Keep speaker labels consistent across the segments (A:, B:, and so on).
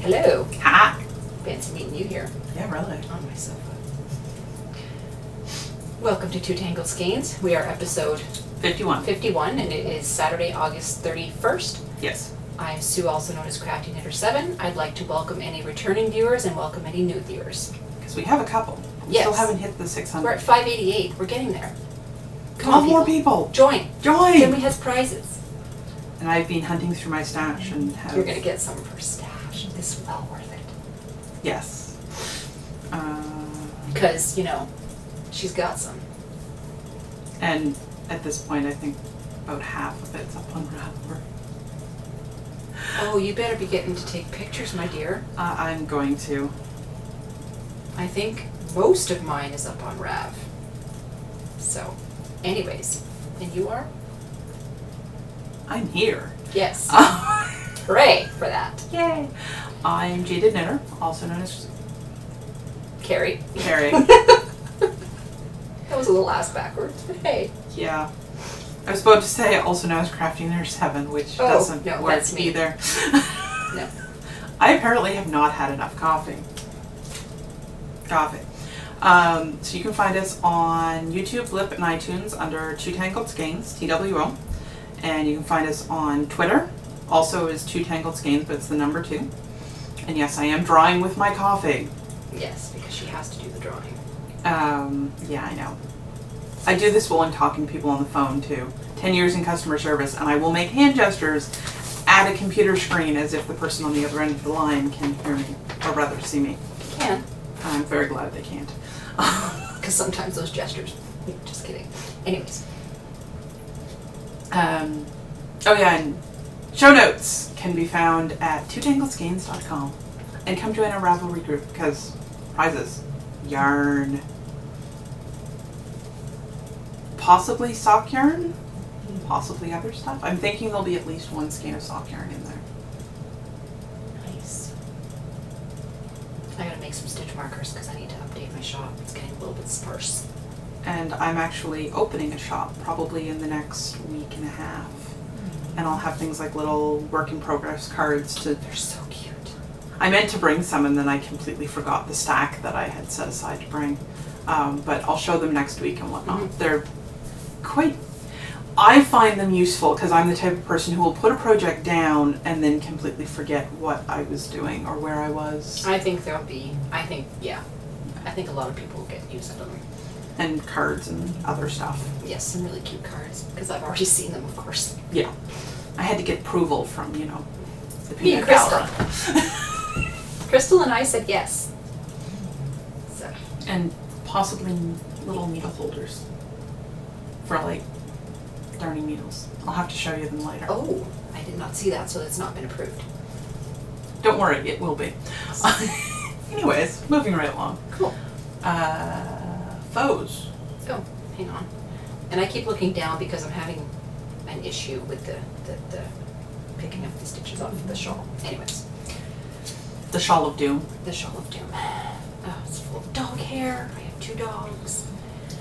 A: Hello.
B: Hi.
A: Fancy meeting you here.
B: Yeah, really.
A: On my sofa. Welcome to Two Tangled Skeins. We are episode
B: 51.
A: and it is Saturday, August 31st.
B: Yes.
A: I'm Sue, also known as Crafty Knitter 7. I'd like to welcome any returning viewers and welcome any new viewers.
B: Because we have a couple. We still haven't hit the 600.
A: We're at 588. We're getting there. Come
B: 12
A: on,
B: more people.
A: Join.
B: Join.
A: Then we has prizes.
B: And I've been hunting through my stash and have...
A: You're going to get some of her stash. This is well worth it.
B: Yes.
A: Because, she's got some.
B: And at this point, I think about half of it's up on Ravelry.
A: Oh, you better be getting to take pictures, my dear.
B: I'm going to.
A: I think most of mine is up on Rav. So, anyways. And you are?
B: I'm here.
A: Yes. Hooray for that.
B: Yay. I'm Jaded Knitter, also known as...
A: Kari. That was a little ass backwards, but hey.
B: Yeah. I was about to say also known as Crafty Knitter 7, which doesn't work either.
A: No.
B: I apparently have not had enough coffee. So you can find us on YouTube, Blip, and iTunes under Two Tangled Skeins, TWO. And you can find us on Twitter, also is Two Tangled Skeins, but it's the number 2. And yes, I am drawing with my coffee.
A: Yes, because she has to do the drawing.
B: Yeah, I know. I do this while I'm talking to people on the phone too. 10 years in customer service, and I will make hand gestures at a computer screen as if the person on the other end of the line can hear me, or rather see me.
A: Can.
B: I'm very glad they can't.
A: Because sometimes those gestures, just kidding. Anyways.
B: Oh yeah, and show notes can be found at twotangledskeins.com. And come join our Ravelry group, because prizes, yarn, possibly sock yarn, possibly other stuff. I'm thinking there'll be at least one skein of sock yarn in there.
A: Nice. I gotta make some stitch markers because I need to update my shop. It's getting a little bit sparse.
B: And I'm actually opening a shop probably in the next week and a half. And I'll have things like little work in progress cards to...
A: They're so cute.
B: I meant to bring some and then I completely forgot the stack that I had set aside to bring. But I'll show them next week and whatnot.
A: Mm-hmm.
B: They're quite... I find them useful because I'm the type of person who will put a project down and then completely forget what I was doing or where I was.
A: I think there'll be, I think a lot of people will get use out of them.
B: And cards and other stuff.
A: Yes, some really cute cards, because I've already seen them, of course.
B: Yeah. I had to get approval from, the
A: Me and Crystal. Crystal and I said yes. So.
B: And possibly little needle holders for like darning needles. I'll have to show you them later.
A: Oh, I did not see that, so it's not been approved.
B: Don't worry, it will be. Anyways, moving right along.
A: Cool.
B: Foes.
A: Oh, hang on. And I keep looking down because I'm having an issue with the picking up the stitches off of the shawl. Anyways.
B: The Shawl of Doom.
A: The Shawl of Doom. Oh, it's full of dog hair. I have 2 dogs.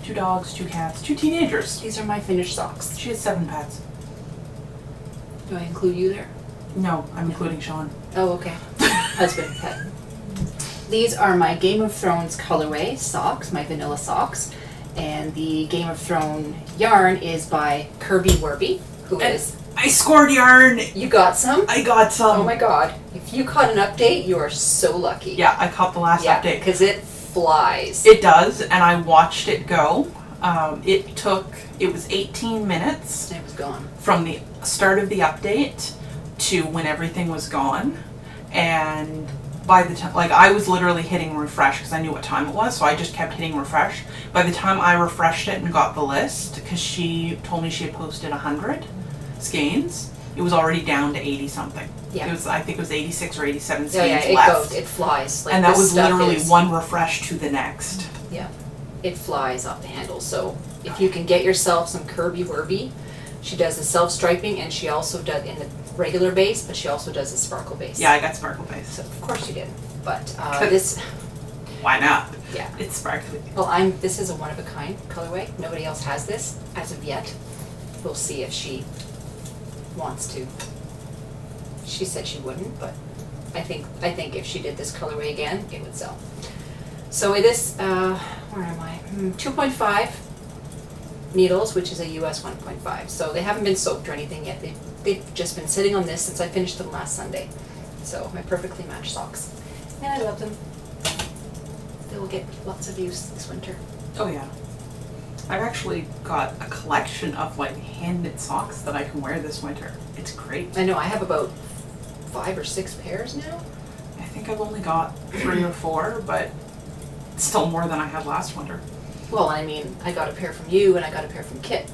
B: 2 dogs, 2 cats, 2 teenagers.
A: These are my finished socks.
B: She has 7 pets.
A: Do I include you there?
B: No, I'm including Sean.
A: Oh, okay. Husband, pet. These are my Game of Thrones colorway socks, my vanilla socks. And the Game of Thrones yarn is by Kirby Werby, who is...
B: I scored yarn!
A: You got some?
B: I got some!
A: Oh my god. If you caught an update, you are so lucky.
B: Yeah, I caught the last update.
A: Because it flies.
B: It does, and I watched it go. It was 18 minutes.
A: It was gone.
B: From the start of the update to when everything was gone. And by the time, I was literally hitting refresh because I knew what time it was, so I just kept hitting refresh. By the time I refreshed it and got the list, because she told me she had posted 100 skeins, it was already down to 80 something.
A: Yeah.
B: I think it was 86 or 87 skeins
A: it
B: left.
A: goes, it flies.
B: And that was literally one refresh to the next.
A: Yeah, it flies off the handle. So if you can get yourself some Kirby Werby, she does the self-striping, and she also does in the regular base, but she also does the sparkle base.
B: Yeah, I got sparkle base.
A: So of course you did. But this...
B: Why not?
A: Yeah.
B: It's sparkly.
A: Well, this is a one-of-a-kind colorway. Nobody else has this as of yet. We'll see if she wants to. She said she wouldn't, but I think if she did this colorway again, it would sell. So with this, where am I? 2.5 needles, which is a US 1.5. So they haven't been soaked or anything yet. They've just been sitting on this since I finished them last Sunday. So my perfectly matched socks. And I love them. They will get lots of use this winter.
B: Oh yeah. I've actually got a collection of like hand knit socks that I can wear this winter. It's great.
A: I know, I have about 5 or 6 pairs now.
B: I think I've only got 3 or 4, but it's still more than I had last winter.
A: Well, I mean, I got a pair from you and I got a pair from Kit.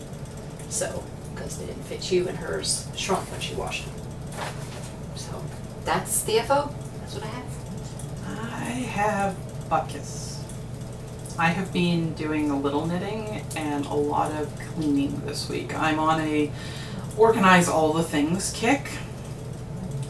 A: So, because they didn't fit you and hers shrunk when she washed them. So, that's the FO. That's what I have.
B: I have buckets. I have been doing a little knitting and a lot of cleaning this week. I'm on a organize all the things kick.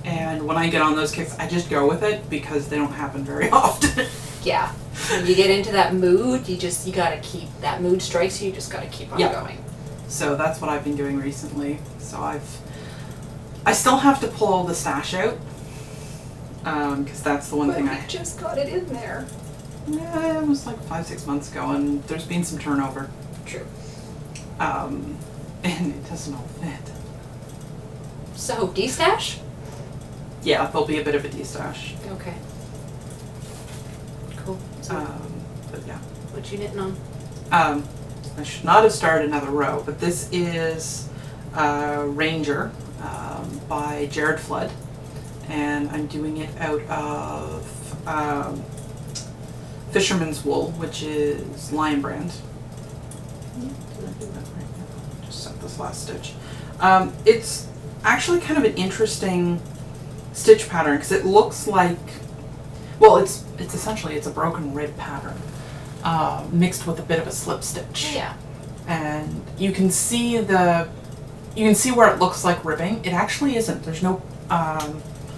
B: And when I get on those kicks, I just go with it because they don't happen very often.
A: Yeah. When you get into that mood, you gotta keep, that mood strikes you just gotta keep on going.
B: So that's what I've been doing recently. So I still have to pull all the stash out. Because that's the one thing I
A: just got it in there.
B: Yeah, it was like 5-6 months ago, and there's been some turnover.
A: True.
B: And it doesn't all fit.
A: So, de-stash?
B: Yeah, there'll be a bit of a de-stash.
A: Okay. Cool. So,
B: But yeah.
A: what you knitting on?
B: I should not have started another row, but this is Ranger by Jared Flood, and I'm doing it out of Fisherman's Wool, which is Lion Brand. Did I do that right? Just set this last stitch. It's actually kind of an interesting stitch pattern because it looks like, well, it's essentially a broken rib pattern mixed with a bit of a slip stitch.
A: Yeah.
B: And you can see where it looks like ribbing. It actually isn't. There's no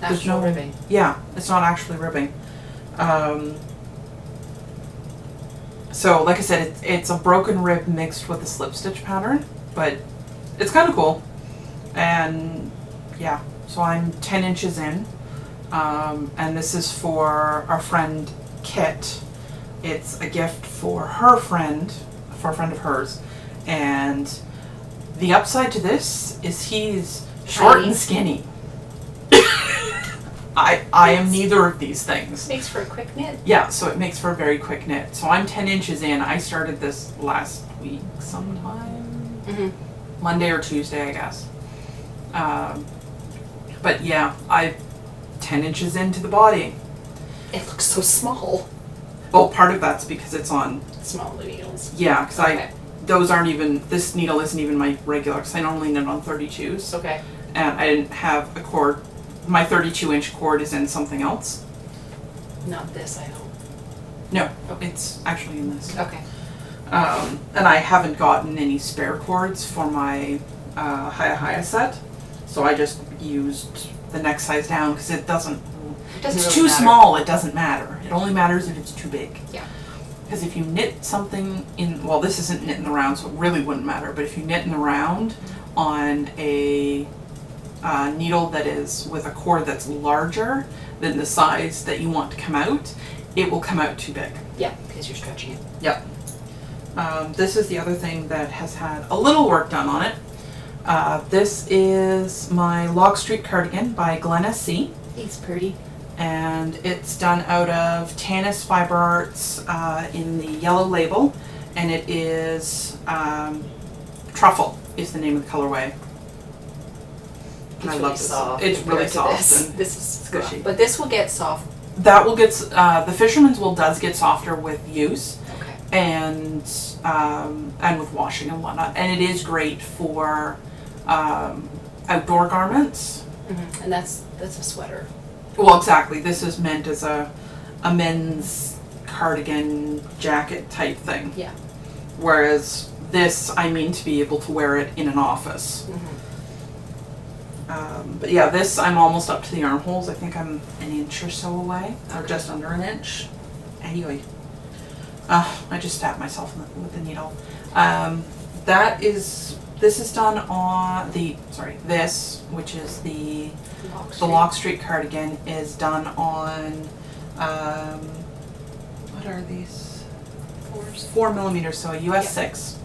A: ribbing.
B: Yeah, it's not actually ribbing. So, like I said, it's a broken rib mixed with a slip stitch pattern, but it's kind of cool. And yeah, so I'm 10 inches in, and this is for our friend Kit. It's a gift for her friend, for a friend of hers, and the upside to this is he's short and skinny. I am neither of these things.
A: Makes for a quick knit.
B: Yeah, so it makes for a very quick knit. So I'm 10 inches in. I started this last week sometime.
A: Mm-hmm.
B: Monday or Tuesday, I guess. But yeah, I'm 10 inches into the body.
A: It looks so small.
B: Well, part of that's because it's on...
A: Small needles.
B: Yeah, because those aren't even... This needle isn't even my regular, because I normally knit on 32s. Okay. And I didn't have a cord. My 32-inch cord is in something else.
A: Not this, I hope.
B: No, it's actually in this.
A: Okay.
B: And I haven't gotten any spare cords for my Haya set, so I just used the next size down because it doesn't. It's really too small. It doesn't matter. It only matters if it's too big.
A: Yeah.
B: Because if you knit something in, well, this isn't knit in the round, so it really wouldn't matter. But if you knit in the round on a needle that is with a cord that's larger than the size that you want to come out, it will come out too big.
A: Yeah, because you're stretching it.
B: Yep. This is the other thing that has had a little work done on it. This is my Log Street cardigan by Glenna C.
A: It's pretty.
B: And it's done out of Tanis Fiber Arts in the yellow label. And it is Truffle is the name of the colorway.
A: It's really
B: love
A: soft.
B: This. It's really soft.
A: This is
B: squishy.
A: But this will get soft.
B: That will get, the Fisherman's Wool does get softer with use.
A: Okay.
B: And with washing and whatnot. And it is great for outdoor garments.
A: Mm-hmm. And that's a sweater.
B: Well, exactly. This is meant as a men's cardigan jacket type thing.
A: Yeah.
B: Whereas this, I mean to be able to wear it in an office.
A: Mm-hmm.
B: But yeah, this I'm almost up to the armholes. I think I'm an inch or so away, or just under an inch. Anyway, I just stabbed myself with the needle. That is This is done on this, which is the Lock Street cardigan, is done on, what are these? 4 millimeters, so a US 6.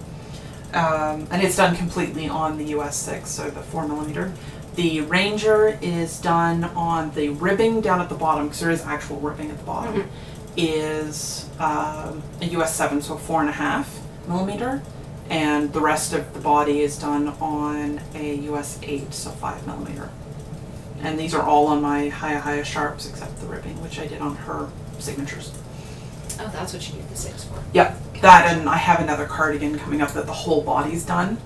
B: And it's done completely on the US 6, so the 4 millimeter. The Ranger is done on the ribbing down at the bottom, because there is actual ribbing at the bottom, is a US 7, so 4.5 millimeter. And the rest of the body is done on a US 8, so 5 millimeter. And these are all on my Hiya Sharps, except the ribbing, which I did on her signatures.
A: Oh, that's what you need the 6 for.
B: Yep, that, and I have another cardigan coming up that the whole body's done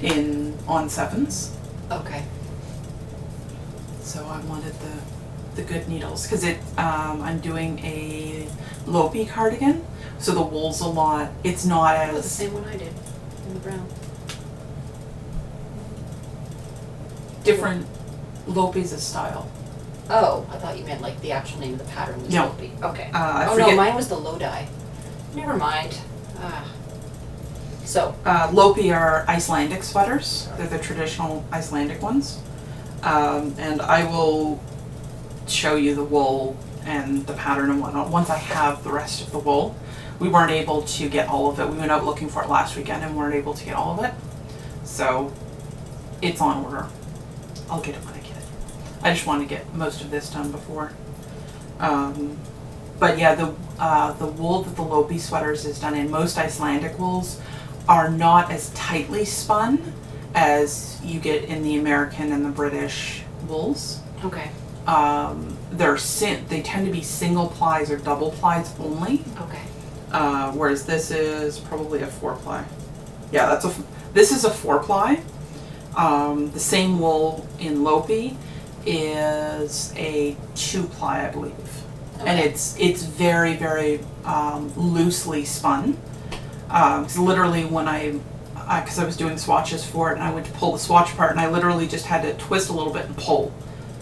B: on 7s.
A: Okay.
B: So I wanted the good needles, because I'm doing a Lopi cardigan, so the wool's a lot, it's not
A: Oh, the
B: as...
A: same one I did, in the brown.
B: Different. Lopi's a style.
A: Oh, I thought you meant like the actual name of the pattern was
B: No.
A: Lopi. Okay.
B: I
A: oh
B: forget.
A: no, mine was the Lodi. Never mind. So,
B: Lopi are Icelandic sweaters. They're the traditional Icelandic ones. And I will show you the wool and the pattern and whatnot once I have the rest of the wool. We weren't able to get all of it. We went out looking for it last weekend and weren't able to get all of it. So it's on order. I'll get it when I get it. I just want to get most of this done before. But yeah, the wool that the Lopi sweaters is done in, most Icelandic wools are not as tightly spun as you get in the American and the British wools.
A: okay.
B: They tend to be single plies or double plies only.
A: Okay.
B: Whereas this is probably a 4-ply. Yeah, this is a 4-ply. The same wool in Lopi is a 2-ply, I believe.
A: Okay.
B: And it's very, very loosely spun. Because literally when because I was doing swatches for it and I went to pull the swatch apart and I literally just had to twist a little bit and pull.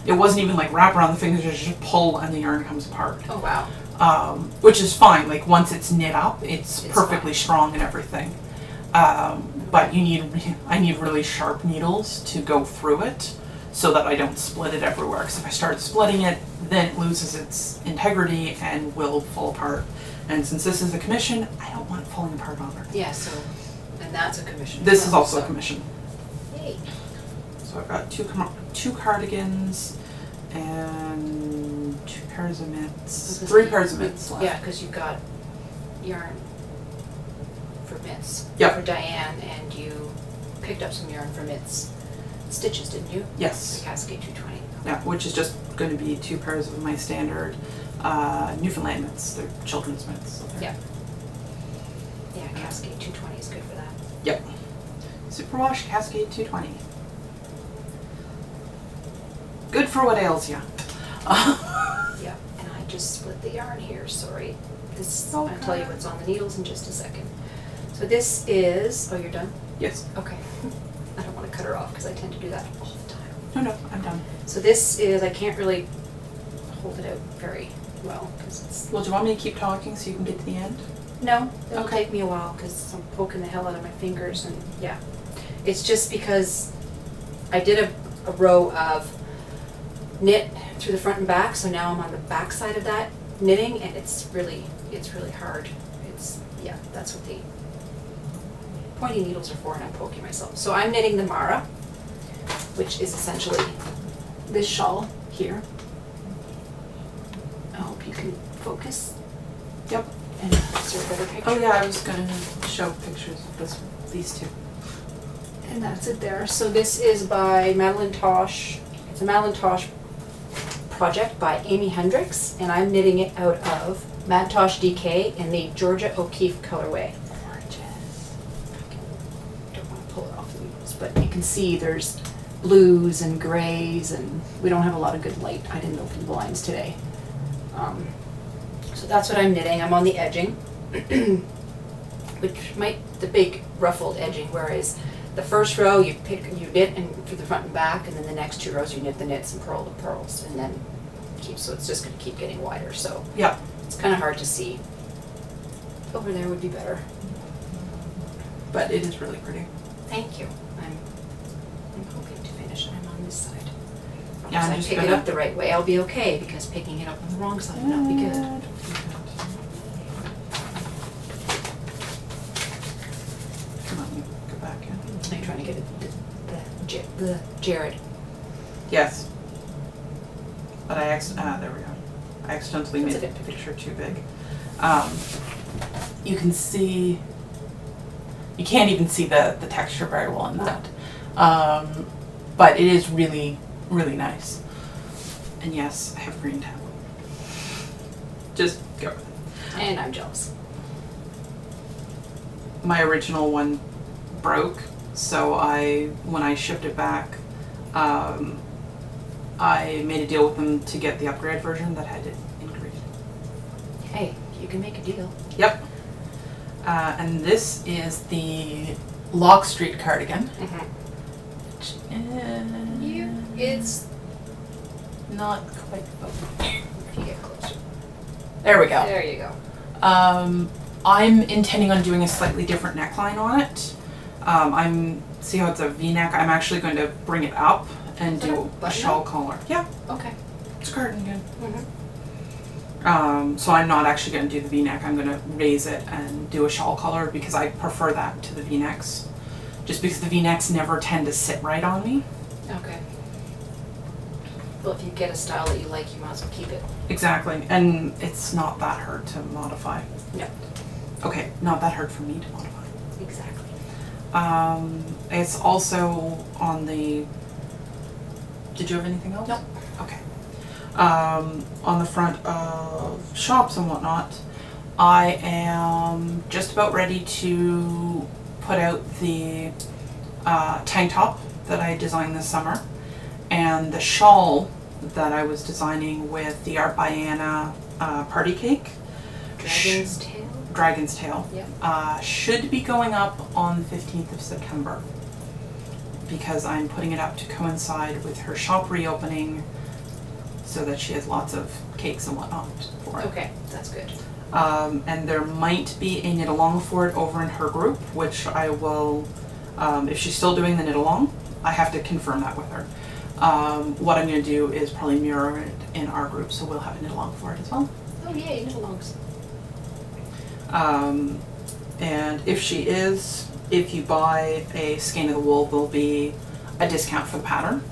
B: It wasn't even like wrap around the fingers, just pull and the yarn comes apart.
A: Oh wow.
B: Which is fine, like once it's knit up, it's perfectly
A: fine.
B: strong and everything. But I need really sharp needles to go through it so that I don't split it everywhere. Because if I start splitting it, then it loses its integrity and will fall apart. And since this is a commission, I don't want it falling apart on her.
A: Yeah, so, and that's a commission.
B: This is also a commission.
A: Yay.
B: So I've got two cardigans and 2 pairs of mitts, 3 pairs of mitts left.
A: Yeah, because you got yarn for mitts.
B: Yep.
A: For Diane, and you picked up some yarn for mitts stitches, didn't you?
B: Yes.
A: For Cascade 220.
B: Yeah, which is just going to be 2 pairs of my standard Newfoundland mitts. They're children's mitts. So
A: Yeah. Yeah, Cascade 220 is good for that.
B: Yep. Superwash Cascade 220. Good for what ails you.
A: Yeah, and I just split the yarn here, sorry. This, I'll tell you what's on the needles in just a second. So this is, oh, you're done?
B: Yes.
A: Okay. I don't want to cut her off because I tend to do that all the time.
B: No, I'm done.
A: So this is, I can't really hold it out very well because it's...
B: Well, do you want me to keep talking so you can get to the end?
A: No, it'll
B: Okay.
A: take me a while because I'm poking the hell out of my fingers and yeah. It's just because I did a row of knit through the front and back, so now I'm on the back side of that knitting and it's really hard. Yeah, that's what the pointy needles are for and I'm poking myself. So I'm knitting the Mara, which is essentially this shawl here. I hope you can focus.
B: Yep.
A: And is there a better picture?
B: Oh yeah, I was going to show pictures of these 2.
A: And that's it there. So this is by Madeline Tosh. It's a Madeline Tosh project by Amy Hendricks, and I'm knitting it out of Mad Tosh DK in the Georgia O'Keeffe colorway. Gorgeous. I don't want to pull it off the needles, but you can see there's blues and grays, and we don't have a lot of good light. I didn't open the blinds today. So that's what I'm knitting. I'm on the edging, which the big ruffled edging, whereas the first row you knit and through the front and back, and then the next 2 rows you knit the knits and purl the pearls, and then so it's just going to keep getting wider. So
B: Yep.
A: it's kind of hard to see. Over there would be better.
B: But it is really pretty.
A: Thank you. I'm hoping to finish. I'm on this side.
B: Yeah,
A: If
B: I'm
A: I
B: just
A: pick
B: gonna...
A: it up the right way, I'll be okay, because picking it up on the wrong side would not be good.
B: Come on, you go back in.
A: Are you trying to get it, the Jared?
B: Yes. But there we go. I accidentally
A: That's
B: made
A: a
B: the
A: good
B: picture too big. You can see, you can't even see the texture very well in that. But it is really, really nice. And yes, I have green tablet. Just go.
A: And I'm jealous.
B: My original one broke, so when I shipped it back, I made a deal with them to get the upgrade version that had it in green.
A: Hey, you can make a deal.
B: Yep. And this is the Lock Street cardigan. Which
A: It's
B: not quite.
A: if you get closer.
B: There we go.
A: There you go.
B: I'm intending on doing a slightly different neckline on it. See how it's a V-neck? I'm actually going to bring it up and do a shawl collar. Yeah,
A: Okay.
B: it's a cardigan.
A: Mm-hmm.
B: So I'm not actually going to do the V-neck. I'm going to raise it and do a shawl collar because I prefer that to the V-necks. Just because the V-necks never tend to sit right on me.
A: Okay. Well, if you get a style that you like, you might as well keep it.
B: Exactly. And it's not that hard to modify.
A: No.
B: Okay, not that hard for me to modify.
A: Exactly.
B: It's also on the... Did you have anything else?
A: Nope.
B: Okay. On the front of shops and whatnot, I am just about ready to put out the tank top that I designed this summer and the shawl that I was designing with the Art by Anna party cake.
A: Dragon's tail?
B: Dragon's tail.
A: Yep.
B: Should be going up on the 15th of September because I'm putting it up to coincide with her shop reopening so that she has lots of cakes and whatnot for it.
A: Okay, that's good.
B: And there might be a knit along for it over in her group, which I will, if she's still doing the knit along, I have to confirm that with her. What I'm going to do is probably mirror it in our group, so we'll have a knit along for it as well.
A: Oh yay, knit alongs.
B: And if she is, if you buy a skein of the wool, there'll be a discount for the pattern.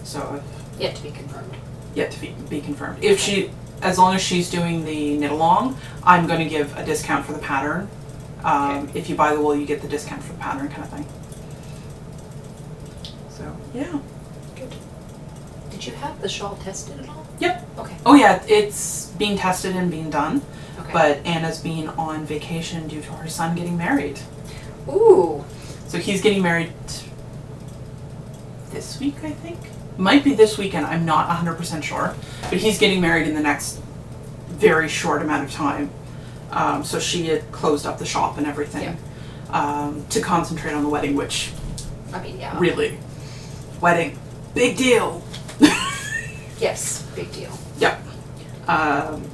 B: So
A: Yet to be confirmed.
B: yet to be confirmed. If she, as long as she's doing the knit along, I'm going to give a discount for the pattern.
A: Okay.
B: If you buy the wool, you get the discount for the pattern kind of thing. So yeah.
A: Good. Did you have the shawl tested at all?
B: Yep.
A: Okay.
B: Oh yeah, it's being tested and being done.
A: Okay.
B: But Anna's been on vacation due to her son getting married.
A: Ooh.
B: So he's getting married this week, I think. Might be this weekend, I'm not 100% sure. But he's getting married in the next very short amount of time. So she had closed up the shop and everything to concentrate on the wedding, which
A: I mean, yeah.
B: really, wedding, big deal.
A: Yes, big deal.
B: Yep.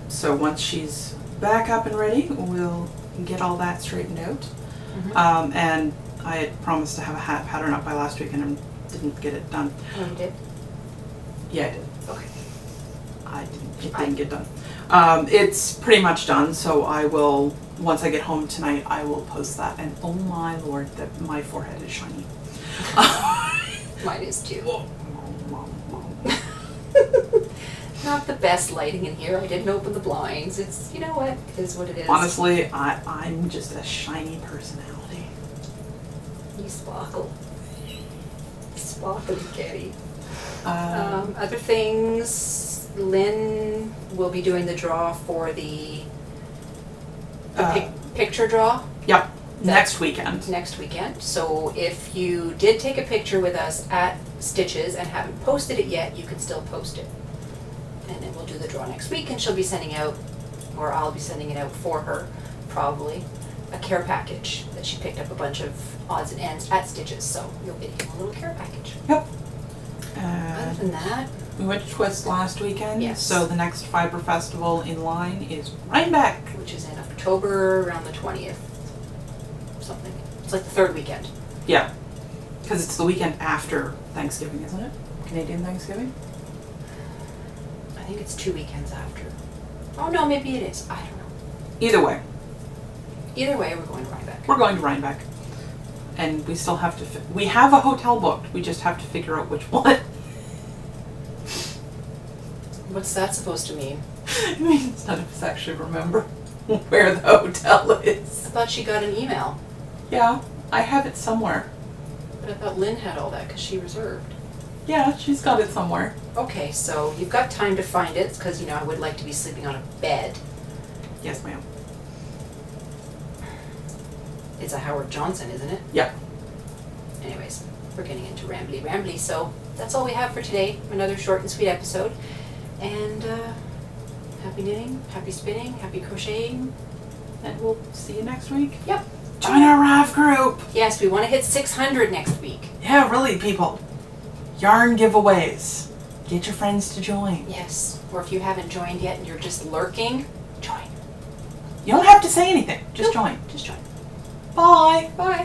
B: So once she's back up and ready, we'll get all that straightened out.
A: Mm-hmm.
B: And I had promised to have a hat pattern up by last week and I didn't get it done.
A: Oh, you did?
B: Yeah, I did.
A: Okay.
B: It didn't get done. It's pretty much done, so I will, once I get home tonight, I will post that. And oh my lord, that my forehead is shiny.
A: Mine is too. Not the best lighting in here. I didn't open the blinds. It's, you know what, it is what it is.
B: Honestly, I'm just a shiny personality.
A: You sparkle. Sparkly kitty. Other things, Lynn will be doing the draw for the picture draw
B: Yep, next weekend.
A: next weekend. So if you did take a picture with us at Stitches and haven't posted it yet, you can still post it. And then we'll do the draw next week and she'll be sending out, or I'll be sending it out for her, probably, a care package that she picked up a bunch of odds and ends at Stitches. So you'll get him a little care package.
B: Yep.
A: Other than that,
B: We went to Twist last weekend.
A: Yes.
B: So the next Fiber Festival in line is Rhinebeck.
A: which is in October around the 20th, something. It's like the third weekend.
B: Yeah. Because it's the weekend after Thanksgiving, isn't it? Canadian Thanksgiving?
A: I think it's 2 weekends after. Oh no, maybe it is. I don't know.
B: Either way,
A: Either way, we're going to Rhinebeck.
B: we're going to Rhinebeck. And we still have to, we have a hotel booked. We just have to figure out which one.
A: What's that supposed to mean?
B: It means none of us actually remember where the hotel
A: I
B: is.
A: thought she got an email.
B: Yeah, I have it somewhere.
A: But I thought Lynn had all that because she reserved.
B: Yeah, she's got it somewhere.
A: Okay, so you've got time to find it because, you know, I would like to be sleeping on a bed.
B: Yes, ma'am.
A: It's a Howard Johnson, isn't it?
B: Yep.
A: Anyways, we're getting into rambly. So that's all we have for today. Another short and sweet episode. And happy knitting, happy spinning, happy crocheting.
B: And we'll see you next week.
A: Yep.
B: Join our RAV group.
A: Yes, we want to hit 600 next week.
B: Yeah, really, people. Yarn giveaways. Get your friends to join.
A: Yes. Or if you haven't joined yet and you're just lurking, join.
B: You don't have to say anything. Just join.
A: Just join.
B: Bye.
A: Bye.